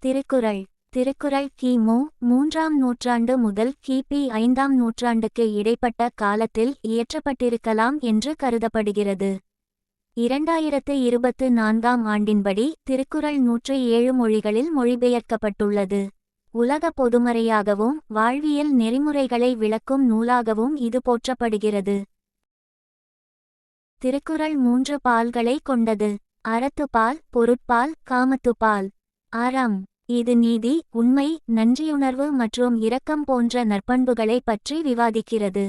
திருக்குறள். திருக்குறள் கிமு 3ஆம் நூற்றாண்டு முதல் கிபி 5ஆம் நூற்றாண்டுக்கு இடைப்பட்ட காலத்தில் இயற்றப்பட்டிருக்கலாம் என்று கருதப்படுகிறது. 2024ஆம் ஆண்டின்படி திருக்குறள் 107 மொழிகளில் மொழிபெயர்க்கப்பட்டுள்ளது. உலக பொதுமறையாகவும் வாழ்வியல் நெறிமுறைகளை விளக்கும் நூலாகவும் இது போற்றப்படுகிறது. திருக்குறள் 3 பால்களை கொண்டது. அறத்துப்பால், பொருட்பால், காமத்துப்பால். அறம். இது நீதி, உண்மை, நன்றியுணர்வு மற்றும் இரக்கம் போன்ற நற்பண்புகளை பற்றி விவாதிக்கிறது.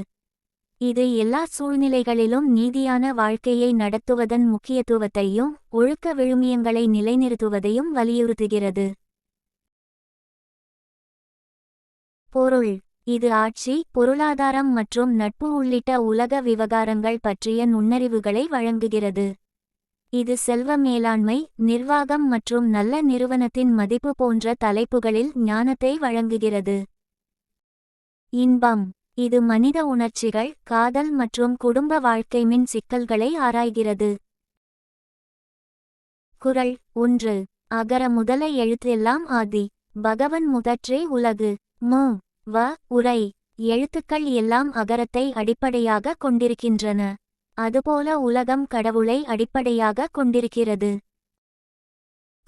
இது எல்லா சூழ்நிலைகளிலும் நீதியான வாழ்க்கையை நடத்துவதன் முக்கியத்துவத்தையும் ஒழுக்க விழுமியங்களை நிலைநிறுத்துவதையும் வலியுறுத்துகிறது. பொருள். இது ஆட்சி, பொருளாதாரம் மற்றும் நட்பு உள்ளிட்ட உலக விவகாரங்கள் பற்றிய நுண்ணறிவுகளை வழங்குகிறது. இது செல்வ மேலாண்மை, நிர்வாகம் மற்றும் நல்ல நிறுவனத்தின் மதிப்பு போன்ற தலைப்புகளில் ஞானத்தை வழங்குகிறது. இன்பம். இது மனித உணர்ச்சிகள், காதல் மற்றும் குடும்ப வாழ்க்கைமின் சிக்கல்களை ஆராய்கிறது. குறள் 1. அகர முதல எழுத்தெல்லாம் ஆதி. பகவன் முதற்றே உலகு. மு. வ. உரை. எழுத்துக்கள் எல்லாம் அகரத்தை அடிப்படையாக கொண்டிருக்கின்றன. அதுபோல உலகம் கடவுளை அடிப்படையாக கொண்டிருக்கிறது.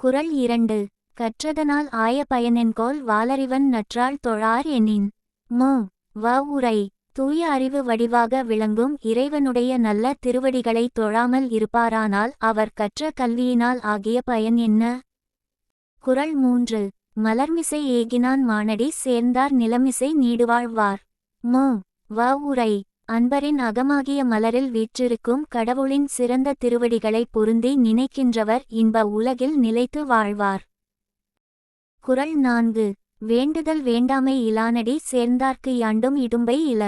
குறள் 2. கற்றதனால் ஆய பயனென்கோல் வாளறிவன் நற்றால் தொழார் எனின். மு. வ. உரை. தூய அறிவு வடிவாக விளங்கும் இறைவனுடைய நல்ல திருவடிகளை தொழாமல் இருப்பாரானால் அவர் கற்ற கல்வியினால் ஆகிய பயன் என்ன? குறள் 3. மலர்மிசை ஏகினான் மானடி சேர்ந்தார் நிலமிசை நீடுவாழ்வார். மு. வ. உரை. அன்பரின் அகமாகிய மலரில் வீற்றிருக்கும் கடவுளின் சிறந்த திருவடிகளை பொருந்தி நினைக்கின்றவர் இன்ப உலகில் நிலைத்து வாழ்வார். குறள் 4. வேண்டுதல் வேண்டாமை இலானடி சேர்ந்தார்க்கு யாண்டும் இடும்பை இல.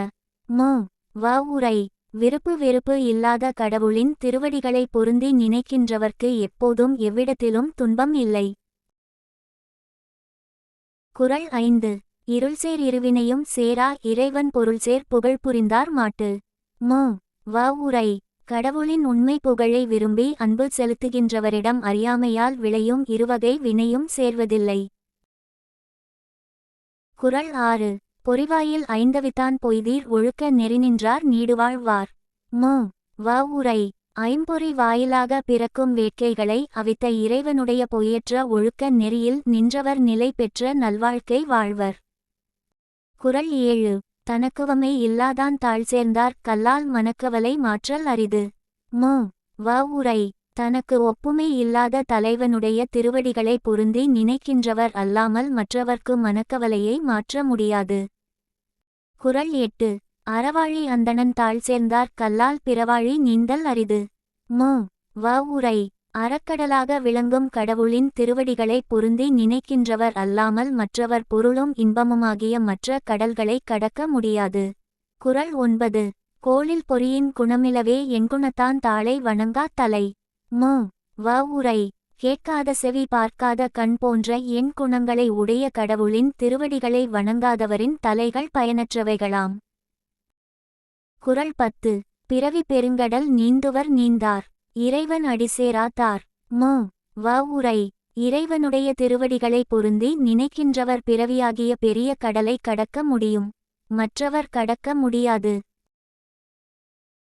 மு. வ. உரை. விருப்பு வெறுப்பு இல்லாத கடவுளின் திருவடிகளை பொருந்தி நினைக்கின்றவர்க்கு எப்போதும் எவ்விடத்திலும் துன்பம் இல்லை. குறள் 5. இருள்சேர் இருவினையும் சேரா இறைவன் பொருள்சேர் புகழ் புரிந்தார் மாட்டு. மு. வ. உரை. கடவுளின் உண்மை புகழை விரும்பி அன்பு செலுத்துகின்றவரிடம் அறியாமையால் விளையும் இருவகை வினையும் சேர்வதில்லை. குறள் 6. பொறிவாயில் ஐந்தவித்தான் பொய்தீர் ஒழுக்க நெறிநின்றார் நீடுவாழ்வார். மு. வ. உரை. ஐம்பொறி வாயிலாக பிறக்கும் வேட்கைகளை அவித்த இறைவனுடைய பொய்யற்ற ஒழுக்க நெறியில் நின்றவர் நிலை பெற்ற நல்வாழ்க்கை வாழ்வர். குறள் 7. தனக்குவமை இல்லாதான் தாழ் சேர்ந்தார் கல்லால் மனக்கவலை மாற்றல் அரிது. மு. வ. உரை. தனக்கு ஒப்புமை இல்லாத தலைவனுடைய திருவடிகளை பொருந்தி நினைக்கின்றவர் அல்லாமல் மற்றவர்க்கு மனக்கவலையை மாற்ற முடியாது. குறள் 8. அறவாழி அந்தணன் தாழ் சேர்ந்தார் கல்லால் பிறவாழி நீந்தல் அரிது. மு. வ. உரை. அறக்கடலாக விளங்கும் கடவுளின் திருவடிகளை பொருந்தி நினைக்கின்றவர் அல்லாமல் மற்றவர் பொருளும் இன்பமுமாகிய மற்ற கடல்களை கடக்க முடியாது. குறள் 9. கோளில் பொறியின் குணமிலவே என்குணத்தான் தாளை வணங்கா தலை. மு. வ. உரை. கேட்காத செவி பார்க்காத கண் போன்ற என் குணங்களை உடைய கடவுளின் திருவடிகளை வணங்காதவரின் தலைகள் பயனற்றவைகளாம். குறள் 10. பிறவி பெருங்கடல் நீந்துவர் நீந்தார் இறைவன் அடிசேரா தார். மு. வ. உரை. இறைவனுடைய திருவடிகளை பொருந்தி நினைக்கின்றவர் பிறவியாகிய பெரிய கடலை கடக்க முடியும். மற்றவர் கடக்க முடியாது.